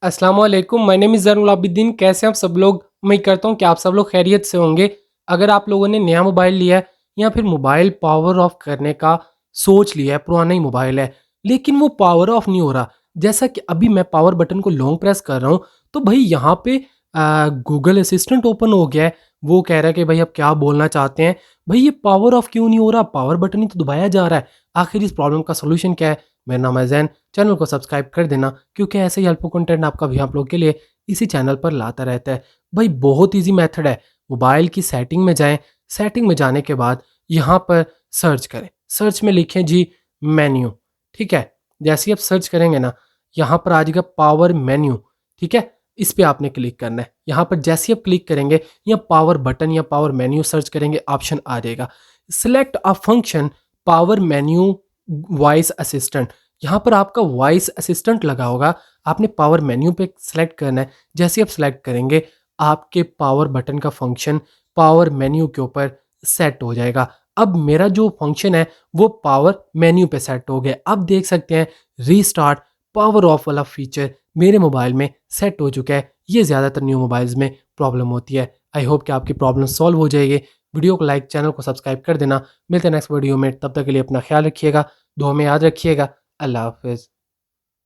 अस्सलाम वालेकुम, my name is Zainul Abidin. कैसे हैं आप सब लोग? उम्मीद करता हूँ कि आप सब लोग खैरियत से होंगे। अगर आप लोगों ने नया मोबाइल लिया है या फिर मोबाइल पावर ऑफ करने का सोच लिया है, पुराना ही मोबाइल है, लेकिन वो पावर ऑफ नहीं हो रहा। जैसा कि अभी मैं पावर बटन को लॉन्ग प्रेस कर रहा हूँ, तो भाई यहाँ पे गूगल असिस्टेंट ओपन हो गया है। वो कह रहा है कि भाई आप क्या बोलना चाहते हैं? भाई ये पावर ऑफ क्यों नहीं हो रहा? पावर बटन ही तो दबाया जा रहा है। आखिर इस प्रॉब्लम का सॉल्यूशन क्या है? मेरा नाम है ज़ैन। चैनल को सब्सक्राइब कर देना, क्योंकि ऐसे ही हेल्पफुल कंटेंट आपका भी आप लोगों के लिए इसी चैनल पर लाता रहता है। भाई बहुत ईजी मेथड है। मोबाइल की सेटिंग में जाएं। सेटिंग में जाने के बाद यहाँ पर सर्च करें। सर्च में लिखें जी मेन्यू। ठीक है, जैसे ही आप सर्च करेंगे ना, यहाँ पर आ जाएगा पावर मेन्यू। ठीक है, इस पे आपने क्लिक करना है। यहाँ पर जैसे ही आप क्लिक करेंगे या पावर बटन या पावर मेन्यू सर्च करेंगे, ऑप्शन आ जाएगा select a function power menu voice assistant. यहाँ पर आपका वॉइस असिस्टेंट लगा होगा, आपने पावर मेन्यू पे सेलेक्ट करना है। जैसे आप सेलेक्ट करेंगे, आपके पावर बटन का फंक्शन पावर मेन्यू के ऊपर सेट हो जाएगा। अब मेरा जो फंक्शन है वो पावर मेन्यू पे सेट हो गया। अब देख सकते हैं रीस्टार्ट पावर ऑफ वाला फीचर मेरे मोबाइल में सेट हो चुका है। ये ज़्यादातर न्यू मोबाइल्स में प्रॉब्लम होती है। आई होप कि आपकी प्रॉब्लम सॉल्व हो जाएगी। वीडियो को लाइक, चैनल को सब्सक्राइब कर देना। मिलते हैं नेक्स्ट वीडियो में, तब तक के लिए अपना ख्याल रखिएगा, दुआ में याद रखिएगा। अल्लाह हाफ़िज़।